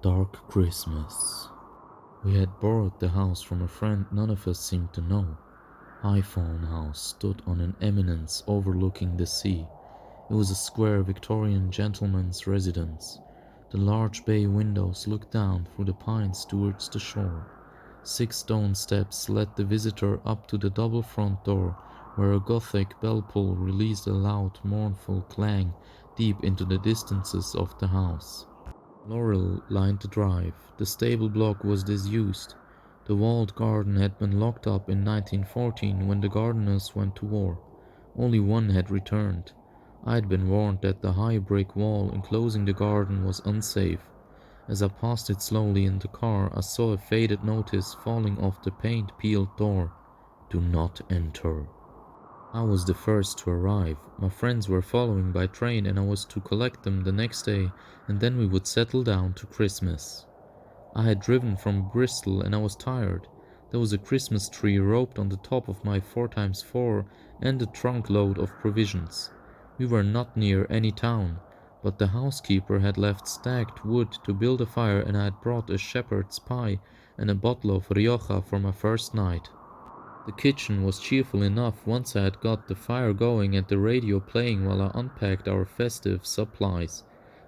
Dark Christmas. We had borrowed the house from a friend none of us seemed to know. Highfawn House stood on an eminence overlooking the sea. It was a square Victorian gentleman's residence. The large bay windows looked down through the pines towards the shore. 6 stone steps led the visitor up to the double front door, where a Gothic bell pull released a loud, mournful clang deep into the distances of the house. Laurel lined the drive. The stable block was disused. The walled garden had been locked up in 1914 when the gardeners went to war. Only one had returned. I had been warned that the high brick wall enclosing the garden was unsafe. As I passed it slowly in the car, I saw a faded notice falling off the paint-peeled door. Do not enter. I was the first to arrive. My friends were following by train and I was to collect them the next day, and then we would settle down to Christmas. I had driven from Bristol and I was tired. There was a Christmas tree roped on the top of my 4x4 and a trunk load of provisions. We were not near any town, but the housekeeper had left stacked wood to build a fire and I had brought a shepherd's pie and a bottle of Rioja for my first night. The kitchen was cheerful enough once I had got the fire going and the radio playing while I unpacked our festive supplies.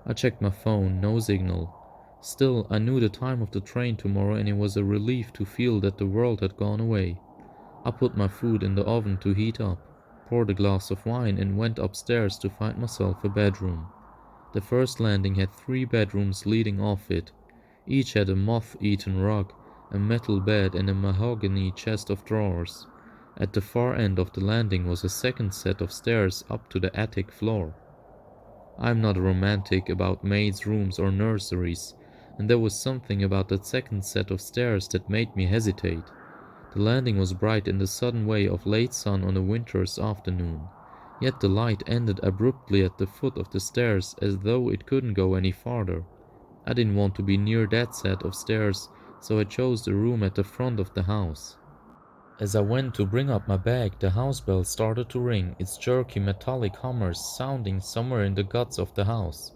I checked my phone, no signal. Still, I knew the time of the train tomorrow and it was a relief to feel that the world had gone away. I put my food in the oven to heat up, poured a glass of wine and went upstairs to find myself a bedroom. The first landing had 3 bedrooms leading off it. Each had a moth-eaten rug, a metal bed and a mahogany chest of drawers. At the far end of the landing was a second set of stairs up to the attic floor. I am not a romantic about maids' rooms or nurseries, and there was something about that second set of stairs that made me hesitate. The landing was bright in the sudden way of late sun on a winter's afternoon, yet the light ended abruptly at the foot of the stairs as though it couldn't go any farther. I didn't want to be near that set of stairs, so I chose the room at the front of the house. As I went to bring up my bag, the house bell started to ring, its jerky metallic hummers sounding somewhere in the guts of the house.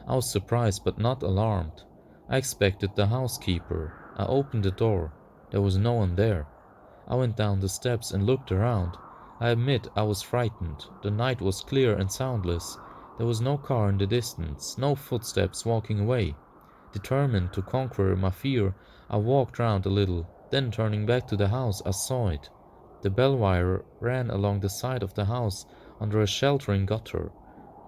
I was surprised but not alarmed. I expected the housekeeper. I opened the door. There was no one there. I went down the steps and looked around. I admit I was frightened. The night was clear and soundless. There was no car in the distance, no footsteps walking away. Determined to conquer my fear, I walked round a little. Then turning back to the house, I saw it. The bell wire ran along the side of the house under a sheltering gutter.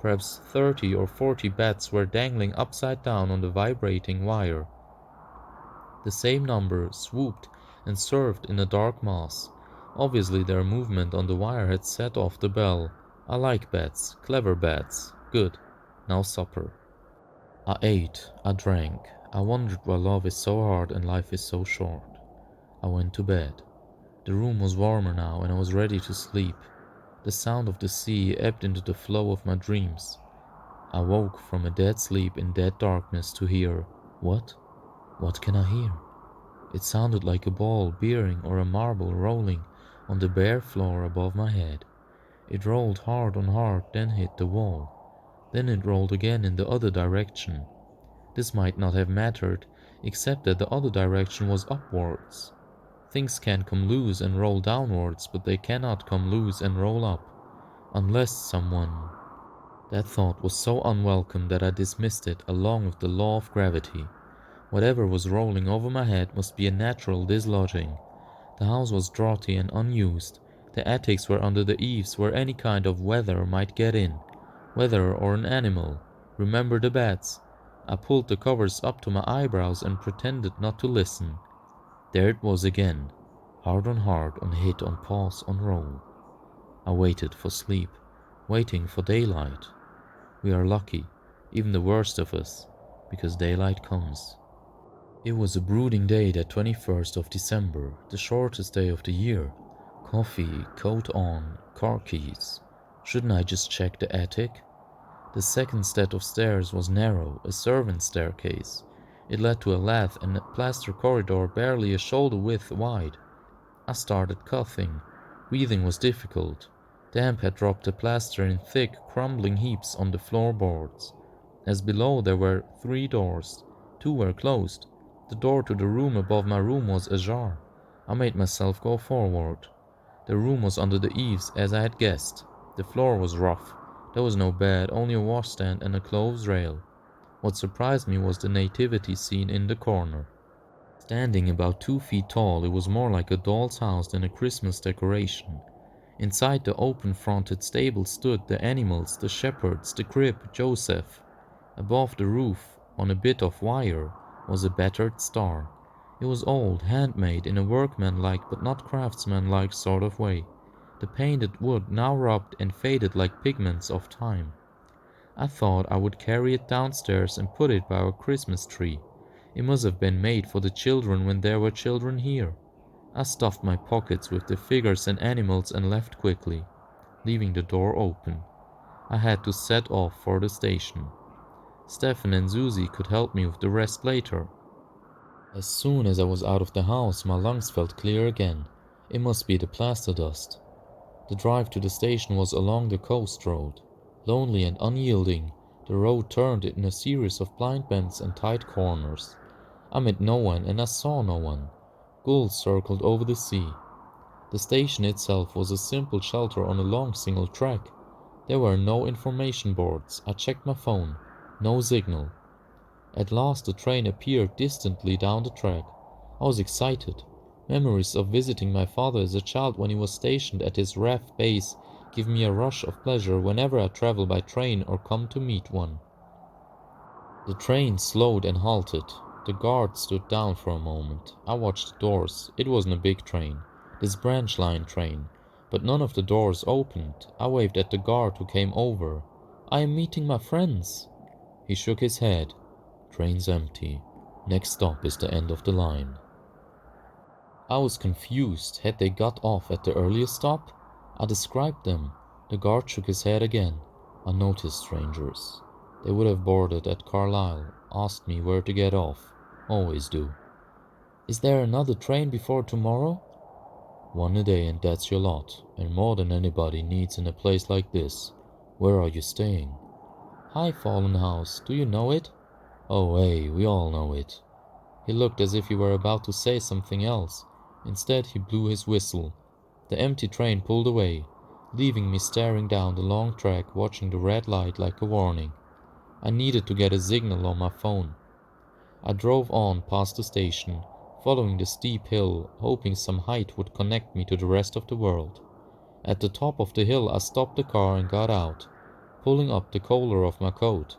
Perhaps 30 or 40 bats were dangling upside down on the vibrating wire. The same number swooped and surfed in a dark mass. Obviously their movement on the wire had set off the bell. I like bats, clever bats. Good. Now supper. I ate, I drank. I wondered why love is so hard and life is so short. I went to bed. The room was warmer now and I was ready to sleep. The sound of the sea ebbed into the flow of my dreams. I woke from a dead sleep in dead darkness to hear, what? What can I hear? It sounded like a ball bearing or a marble rolling on the bare floor above my head. It rolled hard on hard, then hit the wall. Then it rolled again in the other direction. This might not have mattered, except that the other direction was upwards. Things can come loose and roll downwards, but they cannot come loose and roll up. Unless someone... That thought was so unwelcome that I dismissed it along with the law of gravity. Whatever was rolling over my head must be a natural dislodging. The house was draughty and unused. The attics were under the eaves where any kind of weather might get in. Weather or an animal. Remember the bats. I pulled the covers up to my eyebrows and pretended not to listen. There it was again. Hard on hit on pause on roll. I waited for sleep. Waiting for daylight. We are lucky, even the worst of us, because daylight comes. It was a brooding day, that 21st of December, the shortest day of the year. Coffee, coat on, car keys. Shouldn't I just check the attic? The second set of stairs was narrow, a servant's staircase. It led to a lath and a plaster corridor barely a shoulder width wide. I started coughing. Breathing was difficult. Damp had dropped the plaster in thick, crumbling heaps on the floorboards. As below there were 3 doors. Two were closed. The door to the room above my room was ajar. I made myself go forward. The room was under the eaves, as I had guessed. The floor was rough. There was no bed, only a washstand and a clothes rail. What surprised me was the nativity scene in the corner. Standing about 2 feet tall, it was more like a doll's house than a Christmas decoration. Inside the open-fronted stable stood the animals, the shepherds, the crib, Joseph. Above the roof, on a bit of wire, was a battered star. It was old, handmade in a workmanlike but not craftsmanlike sort of way. The painted wood now rubbed and faded like pigments of time. I thought I would carry it downstairs and put it by our Christmas tree. It must have been made for the children when there were children here. I stuffed my pockets with the figures and animals and left quickly, leaving the door open. I had to set off for the station. Stefan and Susie could help me with the rest later. As soon as I was out of the house, my lungs felt clear again. It must be the plaster dust. The drive to the station was along the coast road. Lonely and unyielding, the road turned in a series of blind bends and tight corners. I met no one and I saw no one. Gulls circled over the sea. The station itself was a simple shelter on a long single track. There were no information boards. I checked my phone. No signal. At last the train appeared distantly down the track. I was excited. Memories of visiting my father as a child when he was stationed at his RAF base give me a rush of pleasure whenever I travel by train or come to meet one. The train slowed and halted. The guard stood down for a moment. I watched the doors. It wasn't a big train. This branch line train. But none of the doors opened. I waved at the guard who came over. "I am meeting my friends." He shook his head. "Train's empty. Next stop is the end of the line." I was confused. Had they got off at the earliest stop? I described them. The guard shook his head again. "I noticed strangers. They would have boarded at Carlisle, asked me where to get off. Always do." "Is there another train before tomorrow?" "One a day and that's your lot, and more than anybody needs in a place like this. Where are you staying?" "High Fallen House. Do you know it?" "Oh, hey, we all know it." He looked as if he were about to say something else. Instead, he blew his whistle. The empty train pulled away, leaving me staring down the long track, watching the red light like a warning. I needed to get a signal on my phone. I drove on past the station, following the steep hill, hoping some height would connect me to the rest of the world. At the top of the hill, I stopped the car and got out, pulling up the collar of my coat.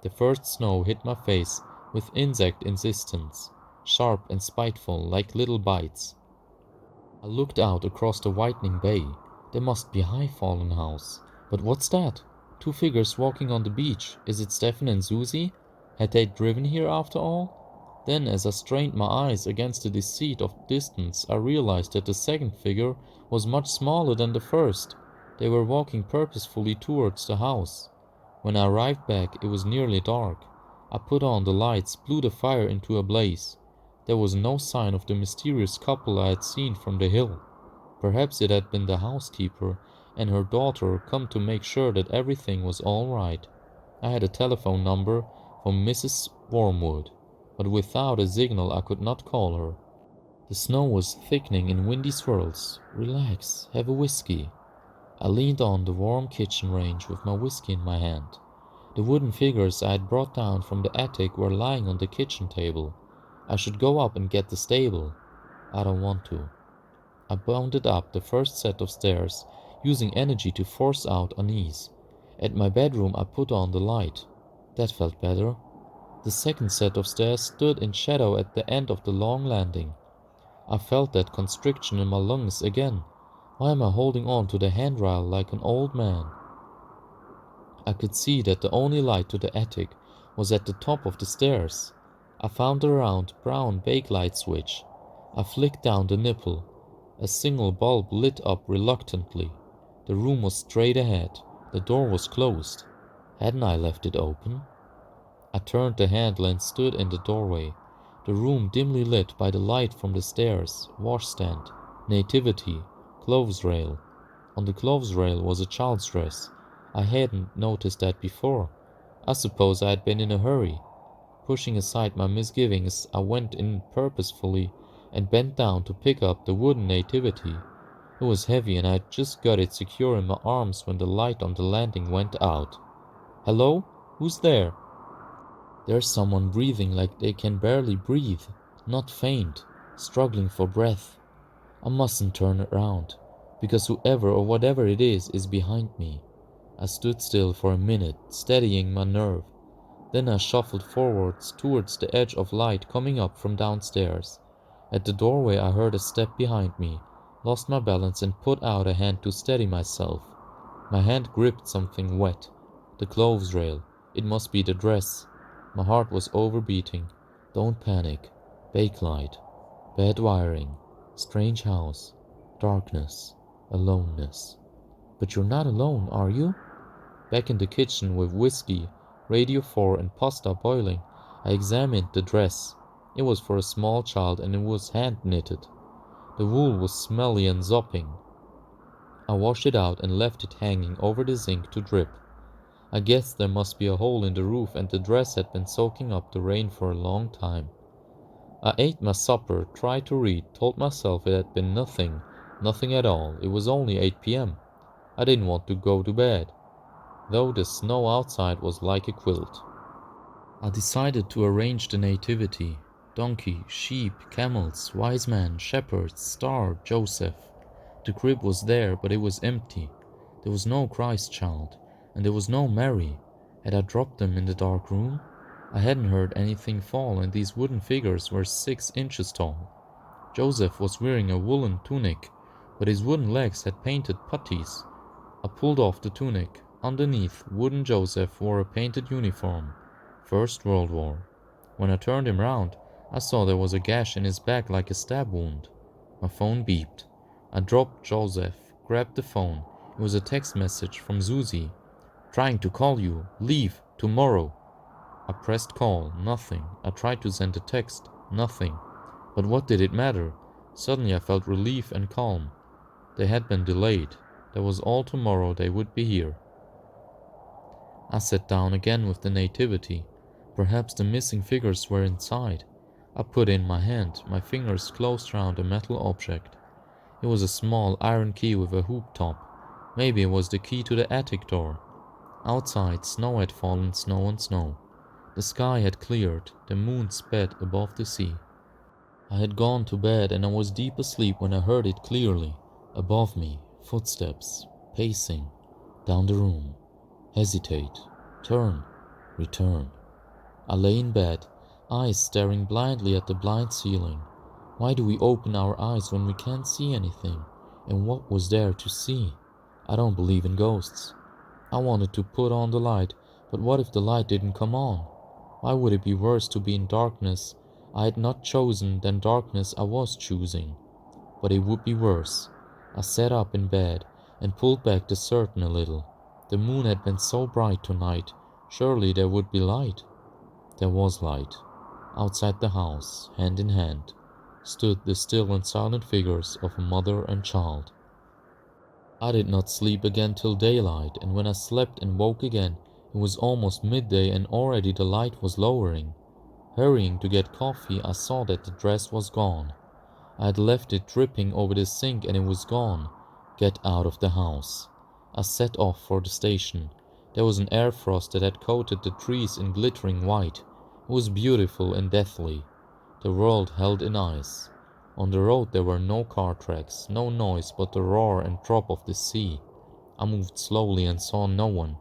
The first snow hit my face with insect insistence, sharp and spiteful like little bites. I looked out across the whitening bay. There must be High Fallen House. But what's that? Two figures walking on the beach. Is it Stefan and Susie? Had they driven here after all? Then, as I strained my eyes against the deceit of distance, I realized that the second figure was much smaller than the first. They were walking purposefully towards the house. When I arrived back, it was nearly dark. I put on the lights, blew the fire into a blaze. There was no sign of the mysterious couple I had seen from the hill. Perhaps it had been the housekeeper and her daughter come to make sure that everything was all right. I had a telephone number from Mrs. Wormwood, but without a signal I could not call her. The snow was thickening in windy swirls. "Relax, have a whiskey." I leaned on the warm kitchen range with my whiskey in my hand. The wooden figures I had brought down from the attic were lying on the kitchen table. I should go up and get the stable. I don't want to. I bounded up the first set of stairs, using energy to force out unease. At my bedroom I put on the light. That felt better. The second set of stairs stood in shadow at the end of the long landing. I felt that constriction in my lungs again. Why am I holding on to the handrail like an old man? I could see that the only light to the attic was at the top of the stairs. I found the round, brown bakelite switch. I flicked down the nipple. A single bulb lit up reluctantly. The room was straight ahead. The door was closed. Hadn't I left it open? I turned the handle and stood in the doorway. The room dimly lit by the light from the stairs, washstand, nativity, clothes rail. On the clothes rail was a child's dress. I hadn't noticed that before. I suppose I had been in a hurry. Pushing aside my misgivings, I went in purposefully and bent down to pick up the wooden nativity. It was heavy and I had just got it secure in my arms when the light on the landing went out. Hello? Who's there? There's someone breathing like they can barely breathe, not faint, struggling for breath. I mustn't turn around, because whoever or whatever it is behind me. I stood still for a minute, steadying my nerve. Then I shuffled forwards towards the edge of light coming up from downstairs. At the doorway I heard a step behind me, lost my balance and put out a hand to steady myself. My hand gripped something wet. The clothes rail. It must be the dress. My heart was overbeating. Don't panic. Bakelite. Bad wiring. Strange house. Darkness. Aloneness. But you're not alone, are you? Back in the kitchen with whiskey, Radio 4 and pasta boiling, I examined the dress. It was for a small child and it was hand-knitted. The wool was smelly and sopping. I washed it out and left it hanging over the sink to drip. I guessed there must be a hole in the roof and the dress had been soaking up the rain for a long time. I ate my supper, tried to read, told myself it had been nothing, nothing at all. It was only 8 p.m. I didn't want to go to bed, though the snow outside was like a quilt. I decided to arrange the nativity. Donkey, sheep, camels, wise man, shepherds, star, Joseph. The crib was there, but it was empty. There was no Christ child, and there was no Mary. Had I dropped them in the dark room? I hadn't heard anything fall, and these wooden figures were 6 inches tall. Joseph was wearing a woolen tunic, but his wooden legs had painted puttees. I pulled off the tunic. Underneath, wooden Joseph wore a painted uniform. First World War. When I turned him round, I saw there was a gash in his back like a stab wound. My phone beeped. I dropped Joseph, grabbed the phone. It was a text message from Susie. Trying to call you. Leave. Tomorrow. I pressed call. Nothing. I tried to send a text. Nothing. But what did it matter? Suddenly I felt relief and calm. They had been delayed. That was all tomorrow they would be here. I sat down again with the nativity. Perhaps the missing figures were inside. I put in my hand. My fingers closed round a metal object. It was a small iron key with a hoop top. Maybe it was the key to the attic door. Outside, snow had fallen, snow on snow. The sky had cleared. The moon sped above the sea. I had gone to bed and I was deep asleep when I heard it clearly. Above me, footsteps, pacing, down the room. Hesitate, turn, return. I lay in bed, eyes staring blindly at the blind ceiling. Why do we open our eyes when we can't see anything? And what was there to see? I don't believe in ghosts. I wanted to put on the light, but what if the light didn't come on? Why would it be worse to be in darkness I had not chosen than darkness I was choosing? But it would be worse. I sat up in bed and pulled back the curtain a little. The moon had been so bright tonight, surely there would be light. There was light. Outside the house, hand in hand, stood the still and silent figures of a mother and child. I did not sleep again till daylight, and when I slept and woke again, it was almost midday and already the light was lowering. Hurrying to get coffee, I saw that the dress was gone. I had left it dripping over the sink and it was gone. Get out of the house. I set off for the station. There was an air frost that had coated the trees in glittering white. It was beautiful and deathly. The world held in ice. On the road there were no car tracks, no noise but the roar and drop of the sea. I moved slowly and saw no one.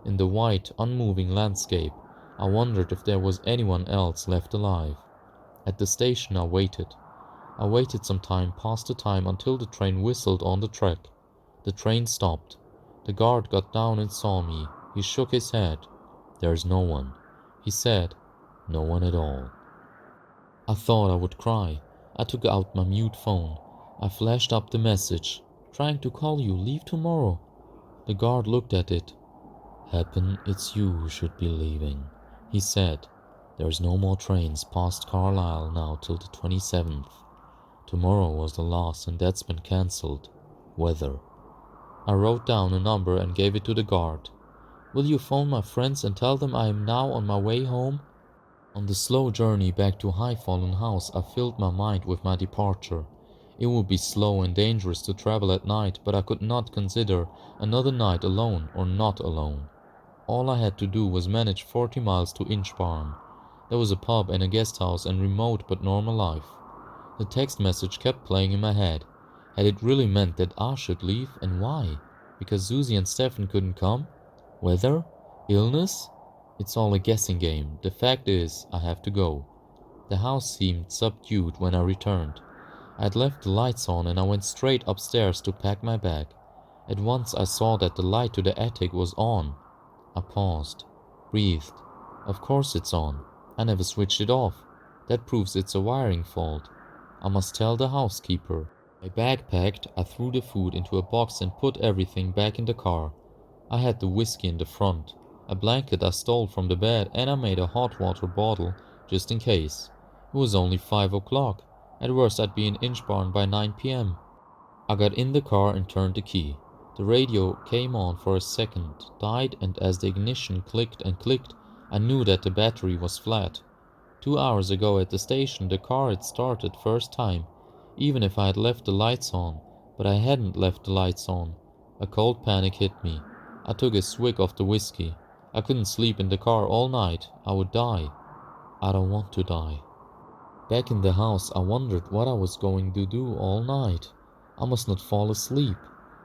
In the white, unmoving landscape, I wondered if there was anyone else left alive. At the station I waited. I waited some time past the time until the train whistled on the track. The train stopped. The guard got down and saw me. He shook his head. There's no one. He said, no one at all. I thought I would cry. I took out my mute phone. I flashed up the message. Trying to call you. Leave tomorrow. The guard looked at it. Happen, it's you who should be leaving. He said, there's no more trains past Carlisle now till the 27th. Tomorrow was the last and that's been cancelled. Weather. I wrote down a number and gave it to the guard. Will you phone my friends and tell them I am now on my way home? On the slow journey back to High Fallen House, I filled my mind with my departure. It would be slow and dangerous to travel at night, but I could not consider another night alone or not alone. All I had to do was manage 40 miles to Inchbarn. There was a pub and a guest house and remote but normal life. The text message kept playing in my head. Had it really meant that I should leave, and why? Because Susie and Stefan couldn't come? Weather? Illness? It's all a guessing game. The fact is, I have to go. The house seemed subdued when I returned. I had left the lights on and I went straight upstairs to pack my bag. At once I saw that the light to the attic was on. I paused, breathed. Of course it's on. I never switched it off. That proves it's a wiring fault. I must tell the housekeeper. My bag packed, I threw the food into a box and put everything back in the car. I had the whiskey in the front, a blanket I stole from the bed, and I made a hot water bottle just in case. It was only 5 o'clock. At worst I'd be in Inchbarn by 9 p.m. I got in the car and turned the key. The radio came on for a second, died, and as the ignition clicked and clicked, I knew that the battery was flat. 2 hours ago at the station the car had started first time, even if I had left the lights on, but I hadn't left the lights on. A cold panic hit me. I took a swig of the whiskey. I couldn't sleep in the car all night. I would die. I don't want to die. Back in the house I wondered what I was going to do all night. I must not fall asleep.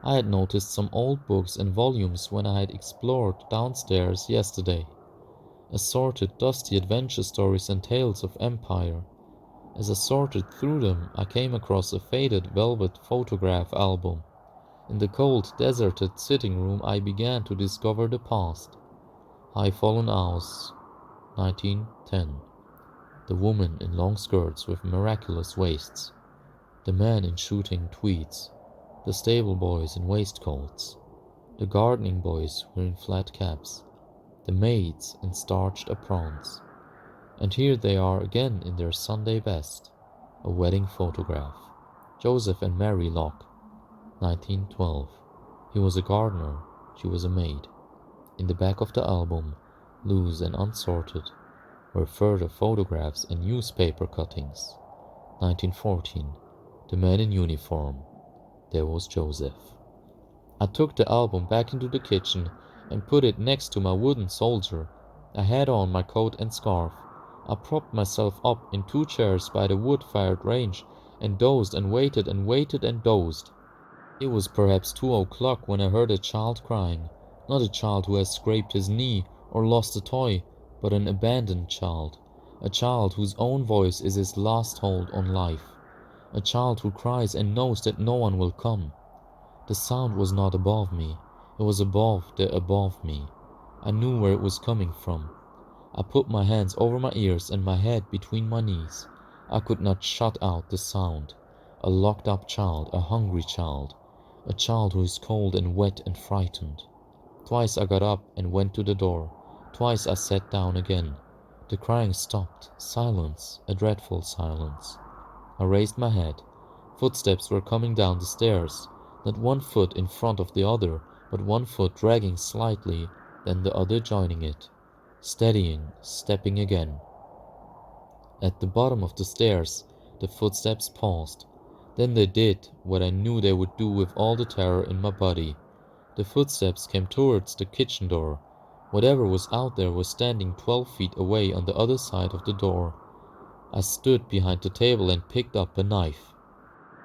I had noticed some old books and volumes when I had explored downstairs yesterday. Assorted dusty adventure stories and tales of empire. As I sorted through them, I came across a faded velvet photograph album. In the cold, deserted sitting room I began to discover the past. High Fallen Hours, 1910. The woman in long skirts with miraculous waists. The man in shooting tweeds. The stable boys in waistcoats. The gardening boys wearing flat caps. The maids in starched aprons. And here they are again in their Sunday best. A wedding photograph. Joseph and Mary Locke, 1912. He was a gardener, she was a maid. In the back of the album, loose and unsorted, were further photographs and newspaper cuttings. 1914. The man in uniform. There was Joseph. I took the album back into the kitchen and put it next to my wooden soldier. I had on my coat and scarf. I propped myself up in 2 chairs by the wood-fired range and dozed and waited and waited and dozed. It was perhaps 2 o'clock when I heard a child crying. Not a child who has scraped his knee or lost a toy, but an abandoned child. A child whose own voice is his last hold on life. A child who cries and knows that no one will come. The sound was not above me. It was above the above me. I knew where it was coming from. I put my hands over my ears and my head between my knees. I could not shut out the sound. A locked up child, a hungry child. A child who is cold and wet and frightened. Twice I got up and went to the door. Twice I sat down again. The crying stopped. Silence, a dreadful silence. I raised my head. Footsteps were coming down the stairs, not one foot in front of the other, but one foot dragging slightly, then the other joining it. Steadying, stepping again. At the bottom of the stairs, the footsteps paused. Then they did what I knew they would do with all the terror in my body. The footsteps came towards the kitchen door. Whatever was out there was standing 12 feet away on the other side of the door. I stood behind the table and picked up a knife.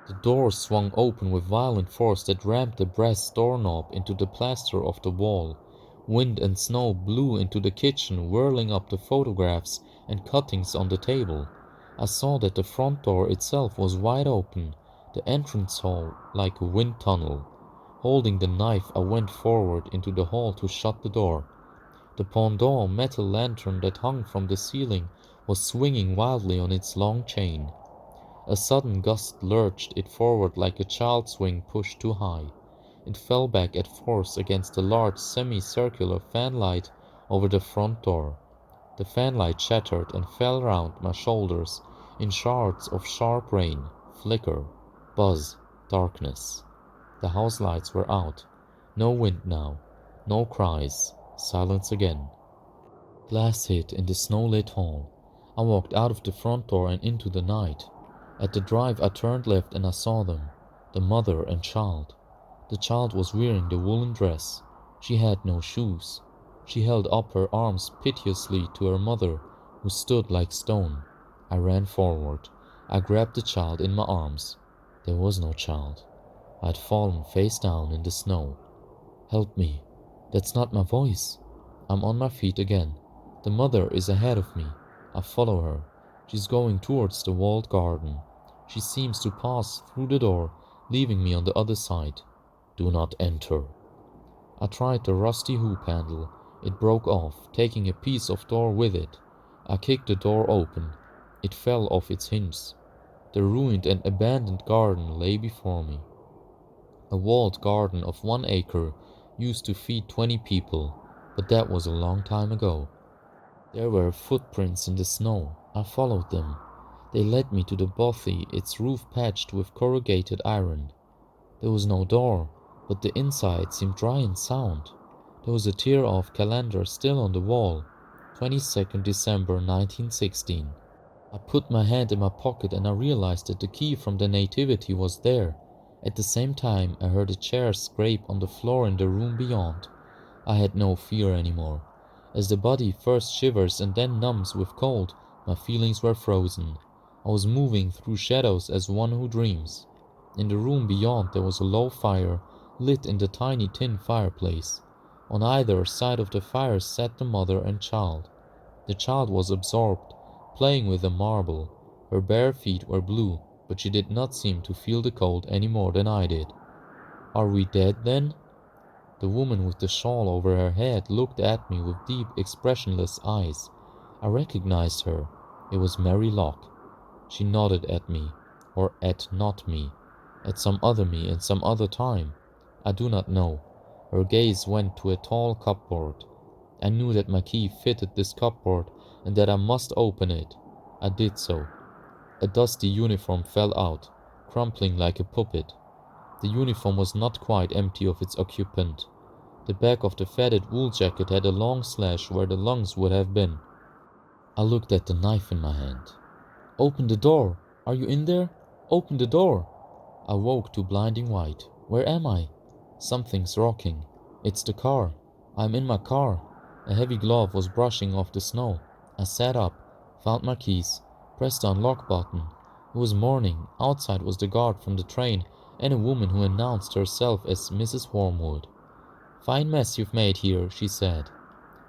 The door swung open with violent force that rammed the brass doorknob into the plaster of the wall. Wind and snow blew into the kitchen, whirling up the photographs and cuttings on the table. I saw that the front door itself was wide open, the entrance hall like a wind tunnel. Holding the knife, I went forward into the hall to shut the door. The pendant metal lantern that hung from the ceiling was swinging wildly on its long chain. A sudden gust lurched it forward like a child swing pushed too high. It fell back at force against the large semicircular fanlight over the front door. The fanlight shattered and fell round my shoulders in shards of sharp rain, flicker, buzz, darkness. The house lights were out. No wind now. No cries. Silence again. Glass hit in the snow-lit hall. I walked out of the front door and into the night. At the drive, I turned left and I saw them, the mother and child. The child was wearing the woolen dress. She had no shoes. She held up her arms piteously to her mother, who stood like stone. I ran forward. I grabbed the child in my arms. There was no child. I had fallen face down in the snow. Help me. That's not my voice. I'm on my feet again. The mother is ahead of me. I follow her. She's going towards the walled garden. She seems to pass through the door, leaving me on the other side. Do not enter. I tried the rusty hoop handle. It broke off, taking a piece of door with it. I kicked the door open. It fell off its hinges. The ruined and abandoned garden lay before me. A walled garden of 1 acre used to feed 20 people, but that was a long time ago. There were footprints in the snow. I followed them. They led me to the bothy, its roof patched with corrugated iron. There was no door, but the inside seemed dry and sound. There was a tear-off calendar still on the wall, 22nd December 1916. I put my hand in my pocket and I realized that the key from the nativity was there. At the same time, I heard a chair scrape on the floor in the room beyond. I had no fear anymore. As the body first shivers and then numbs with cold, my feelings were frozen. I was moving through shadows as one who dreams. In the room beyond there was a low fire, lit in the tiny tin fireplace. On either side of the fire sat the mother and child. The child was absorbed, playing with a marble. Her bare feet were blue, but she did not seem to feel the cold any more than I did. Are we dead then? The woman with the shawl over her head looked at me with deep, expressionless eyes. I recognized her. It was Mary Locke. She nodded at me, or at not me, at some other me in some other time. I do not know. Her gaze went to a tall cupboard. I knew that my key fitted this cupboard and that I must open it. I did so. A dusty uniform fell out, crumpling like a puppet. The uniform was not quite empty of its occupant. The back of the faded wool jacket had a long slash where the lungs would have been. I looked at the knife in my hand. Open the door! Are you in there? Open the door! I woke to blinding white. Where am I? Something's rocking. It's the car. I'm in my car. A heavy glove was brushing off the snow. I sat up, found my keys, pressed the unlock button. It was morning. Outside was the guard from the train and a woman who announced herself as Mrs. Wormwood. Fine mess you've made here, she said.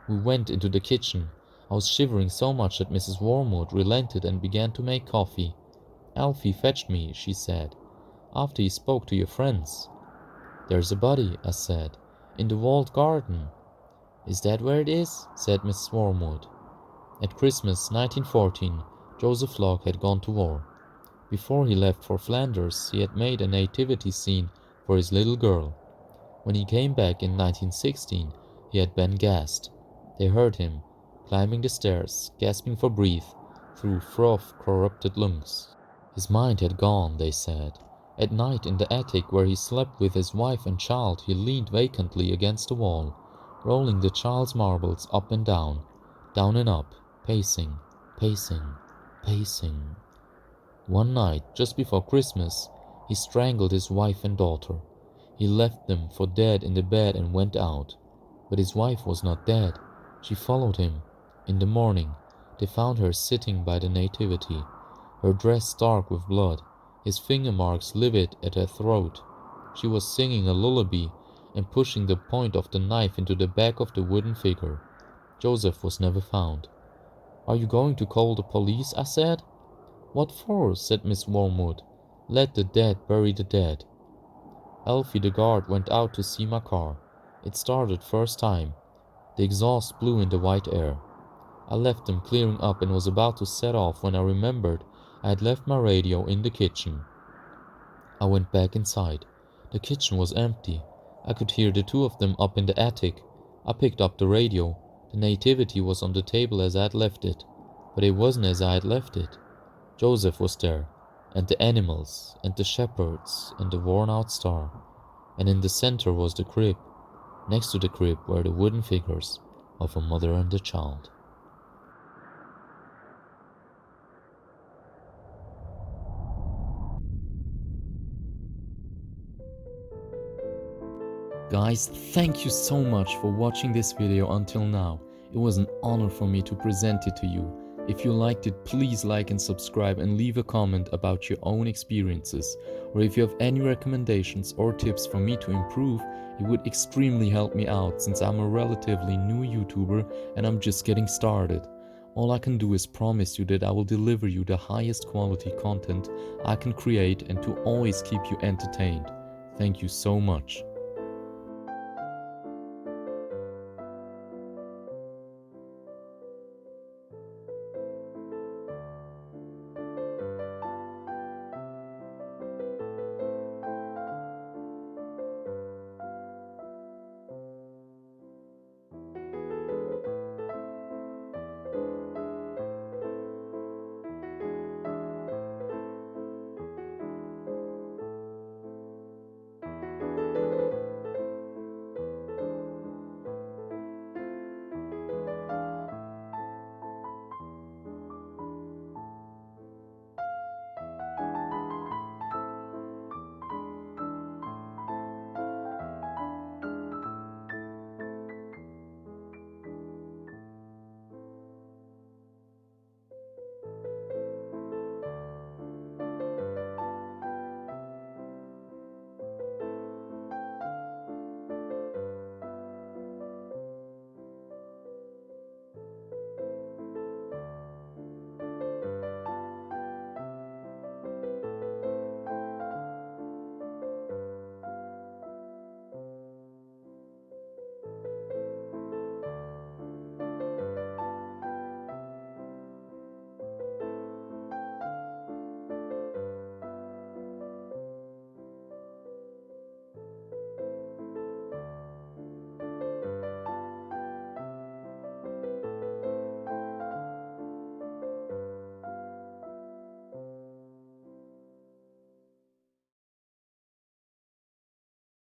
We went into the kitchen. I was shivering so much that Mrs. Wormwood relented and began to make coffee. Alfie fetched me, she said, after he spoke to your friends. There's a body, I said, in the walled garden. Is that where it is? Said Mrs. Wormwood. At Christmas 1914, Joseph Locke had gone to war. Before he left for Flanders, he had made a nativity scene for his little girl. When he came back in 1916, he had been gassed. They heard him, climbing the stairs, gasping for breath, through froth-corrupted lungs. His mind had gone, they said. At night in the attic where he slept with his wife and child, he leaned vacantly against the wall, rolling the child's marbles up and down and up, pacing, pacing, pacing. One night, just before Christmas, he strangled his wife and daughter. He left them for dead in the bed and went out. But his wife was not dead. She followed him. In the morning, they found her sitting by the nativity, her dress dark with blood, his finger marks livid at her throat. She was singing a lullaby and pushing the point of the knife into the back of the wooden figure. Joseph was never found. Are you going to call the police? I said. What for? Said Miss Wormwood. Let the dead bury the dead. Alfie the guard went out to see my car. It started first time. The exhaust blew in the white air. I left them clearing up and was about to set off when I remembered I had left my radio in the kitchen. I went back inside. The kitchen was empty. I could hear the two of them up in the attic. I picked up the radio. The nativity was on the table as I had left it. But it wasn't as I had left it. Joseph was there, and the animals, and the shepherds, and the worn-out star. And in the center was the crib. Next to the crib were the wooden figures of a mother and a child. Guys, thank you so much for watching this video until now. It was an honor for me to present it to you. If you liked it, please like and subscribe and leave a comment about your own experiences. Or if you have any recommendations or tips for me to improve, it would extremely help me out since I'm a relatively new YouTuber and I'm just getting started. All I can do is promise you that I will deliver you the highest quality content I can create and to always keep you entertained. Thank you so much.